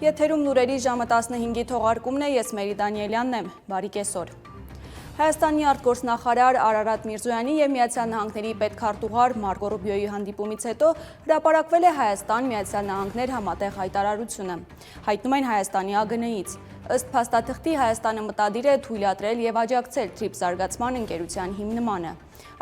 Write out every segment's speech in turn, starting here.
Եթերում լուրերի ժամը 15-ի թողարկումն է, ես Մերի Դանիելյանն եմ, բարի կեսօր։ Հայաստանի արտգործնախարար Արարատ Միրզոյանի և Միացյալ Նահանգների պետքարտուղար Մարկո Ռուբիոյի հանդիպումից հետո հրապարակվել է Հայաստան-Միացյալ Նահանգներ համատեղ հայտարարությունը։ Հայտնում են Հայաստանի ԱԳՆ-ից։ Ըստ փաստաթղթի Հայաստանը մտադիր է թույլատրել և աջակցել TRIPS զարգացման ընկերության հիմնմանը։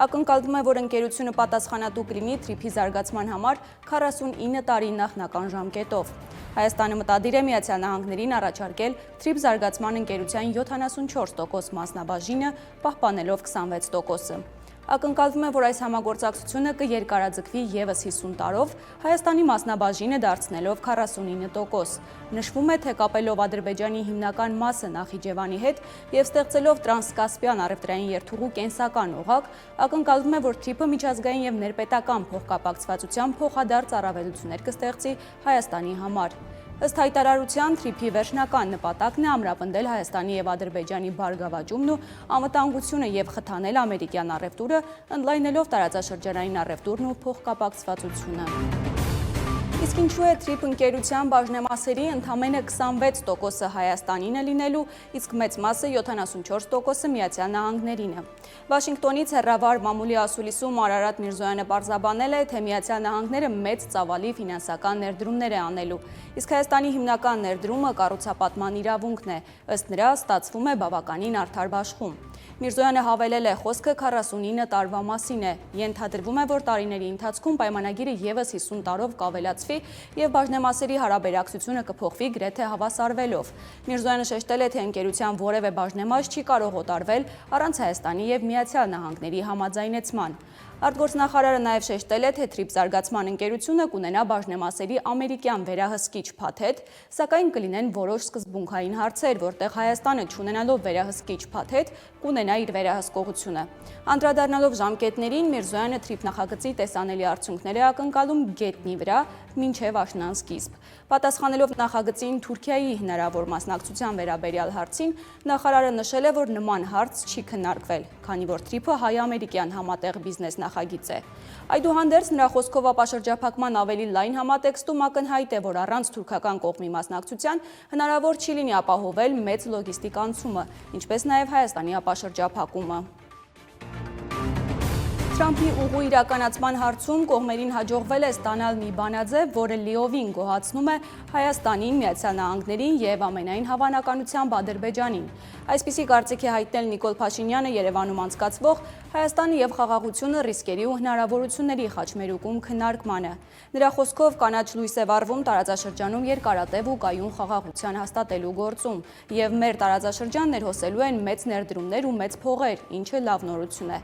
Ակնկալվում է, որ ընկերությունը պատասխանատու կլինի TRIPS-ի զարգացման համար 49 տարի նախնական ժամկետով։ Հայաստանը մտադիր է Միացյալ Նահանգներին առաջարկել TRIPS զարգացման ընկերության 74% մասնաբաժինը, պահպանելով 26%-ը։ Ակնկալվում է, որ այս համագործակցությունը կերկարաձգվի ևս 50 տարով, Հայաստանի մասնաբաժինը դարձնելով 49%։ Նշվում է, թե կապելով Ադրբեջանի հիմնական մասը Նախիջևանի հետ և ստեղծելով տրանսկասպյան առևտրային երթուղու կենսական օղակ, ակնկալվում է, որ TRIPS-ը միջազգային և ներպետական փոխկապակցվածության փոխադարձ առավելություններ կստեղծի Հայաստանի համար։ Ըստ հայտարարության TRIPS-ի վերջնական նպատակն է ամրապնդել Հայաստանի և Ադրբեջանի բարգավաճումն ու անվտանգությունը և խթանել ամերիկյան առևտուրը, ընդլայնելով տարածաշրջանային առևտուրն ու փոխկապակցվածությունը։ Իսկ ինչու է TRIPS ընկերության բաժնեմասերի ընդամենը 26%-ը Հայաստանին է լինելու, իսկ մեծ մասը 74%-ը Միացյալ Նահանգներին է։ Վաշինգտոնից հեռավար մամուլի ասուլիսում Արարատ Միրզոյանը պարզաբանել է, թե Միացյալ Նահանգները մեծ ծավալի ֆինանսական ներդրումներ է անելու, իսկ Հայաստանի հիմնական ներդրումը կառուցապատման իրավունքն է, ըստ նրա ստացվում է բավականին արդար բաշխում։ Միրզոյանը հավելել է, խոսքը 49 տարվա մասին է, ենթադրվում է, որ տարիների ընթացքում պայմանագիրը ևս 50 տարով կավելացվի և բաժնեմասերի հարաբերակցությունը կփոխվի գրեթե հավասարվելով։ Միրզոյանը շեշտել է, թե ընկերության որևէ բաժնեմաս չի կարող օտարվել առանց Հայաստանի և Միացյալ Նահանգների համաձայնեցման։ Արտգործնախարարը նաև շեշտել է, թե TRIPS զարգացման ընկերությունը կունենա բաժնեմասերի ամերիկյան վերահսկիչ փաթեթ, սակայն կլինեն որոշ սկզբունքային հարցեր, որտեղ Հայաստանը չունենալով վերահսկիչ փաթեթ կունենա իր վերահսկողությունը։ Անդրադառնալով ժամկետներին, Միրզոյանը TRIPS նախագծի տեսանելի արդյունքներ է ակնկալում գետնի վրա մինչև աշնան սկիզբ։ Պատասխանելով նախագծին Թուրքիայի հնարավոր մասնակցության վերաբերյալ հարցին, նախարարը նշել է, որ նման հարց չի քննարկվել, քանի որ TRIPS-ը հայ-ամերիկյան համատեղ բիզնես նախագիծ է։ Այդուհանդերձ, նրա խոսքով ապաշրջափակման ավելի լայն համատեքստում ակնհայտ է, որ առանց թուրքական կողմի մասնակցության հնարավոր չի լինի ապահովել մեծ լոգիստիկ անցումը, ինչպես նաև Հայաստանի ապաշրջափակումը։ Թրամփի ուղու իրականացման հարցում կողմերին հաջողվել է ստանալ մի բանաձև, որը լիովին գոհացնում է Հայաստանին, Միացյալ Նահանգներին և ամենայն հավանականությամբ Ադրբեջանին։ Այսպիսի կարծիք է հայտնել Նիկոլ Փաշինյանը Երևանում անցկացվող Հայաստանը և խաղաղությունը ռիսկերի ու հնարավորությունների խաչմերուկում քննարկմանը։ Նրա խոսքով կանաչ լույս է վառվում տարածաշրջանում երկարատև ու կայուն խաղաղության հաստատելու գործում, և մեր տարածաշրջան ներհոսելու են մեծ ներդրումներ ու մեծ փողեր, ինչը լավ նորություն է։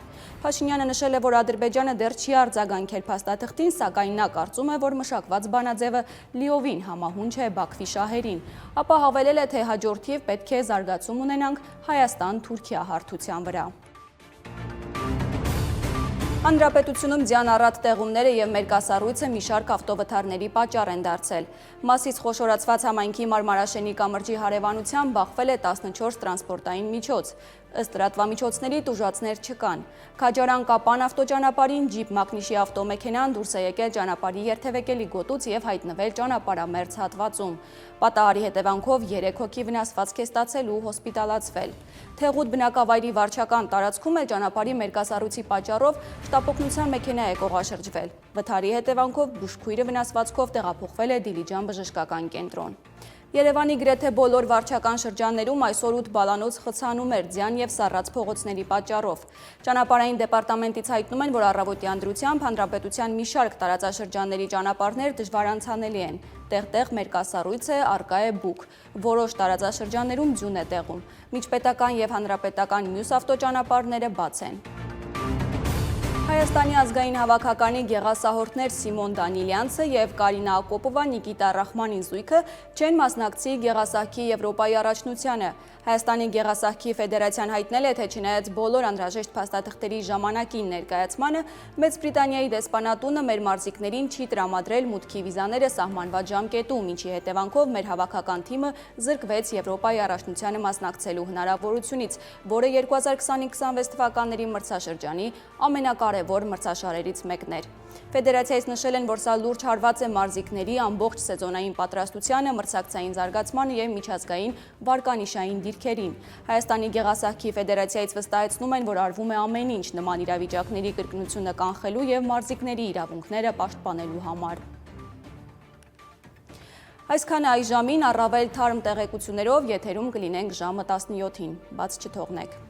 Փաշինյանը նշել է, որ Ադրբեջանը դեռ չի արձագանքել փաստաթղթին, սակայն նա կարծում է, որ մշակված բանաձևը լիովին համահունչ է Բաքվի շահերին, ապա հավելել է, թե հաջորդիվ պետք է զարգացում ունենանք Հայաստան-Թուրքիա հարթության վրա։ Հանրապետությունում ձյան առատ տեղումները և մերկասառույցը մի շարք ավտովթարների պատճառ են դարձել։ Մասից խոշորացված համայնքի Մարմարաշենի կամրջի հարևանությամբ բախվել է 14 տրանսպորտային միջոց։ Ըստ լրատվամիջոցների տուժածներ չկան։ Քաջարան-Կապան ավտոճանապարհին ջիպ մակնիշի ավտոմեքենան դուրս է եկել ճանապարհի երթևեկելի գոտուց և հայտնվել ճանապարհամերձ հատվածում։ Պատահարի հետևանքով 3 հոգի վնասվածք է ստացել ու հոսպիտալացվել։ Թեղուտ բնակավայրի վարչական տարածքում էլ ճանապարհի մերկասառույցի պատճառով շտապօգնության մեքենա է կողաշրջվել։ Վթարի հետևանքով բուժքույրը վնասվածքով տեղափոխվել է Դիլիջան բժշկական կենտրոն։ Երևանի գրեթե բոլոր վարչական շրջաններում այսօր 8 բալանոց խցանում էր ձյան և սառած փողոցների պատճառով։ Ճանապարհային դեպարտամենտից հայտնում են, որ առավոտյան դրությամբ հանրապետության մի շարք տարածաշրջանների ճանապարհներ դժվար անցանելի են։ Տեղ-տեղ մերկասառույց է, առկա է բուք։ Որոշ տարածաշրջաններում ձյուն է տեղում։ Միջպետական և հանրապետական մյուս ավտոճանապարհները բաց են։ Հայաստանի ազգային հավաքականի գեղասահորդներ Սիմոն Դանիլյանցը և Կարինա Ակոպովա Նիկիտա Ռախմանին զույգը չեն մասնակցի գեղասահքի Եվրոպայի առաջնությանը։ Հայաստանի գեղասահքի ֆեդերացիան հայտնել է, թե չնայած բոլոր անհրաժեշտ փաստաթղթերի ժամանակին ներկայացմանը, Մեծ Բրիտանիայի դեսպանատունը մեր մարզիկներին չի տրամադրել մուտքի վիզաները սահմանված ժամկետում, ինչի հետևանքով մեր հավաքական թիմը զրկվեց Եվրոպայի առաջնությանը մասնակցելու հնարավորությունից, որը 2025-26 թվականների մրցաշրջանի ամենակարևոր կարևոր մրցաշարերից մեկն էր։ Ֆեդերացիայից նշել են, որ սա լուրջ հարված է մարզիկների ամբողջ սեզոնային պատրաստությանը, մրցակցային զարգացմանը և միջազգային վարկանիշային դիրքերին։ Հայաստանի գեղասահքի ֆեդերացիայից վստահեցնում են, որ արվում է ամեն ինչ նման իրավիճակների կրկնությունը կանխելու և մարզիկների իրավունքները պաշտպանելու համար։ Այսքանը այս ժամին, առավել թարմ տեղեկություններով եթերում կլինենք ժամը 17-ին, բաց չթողնեք։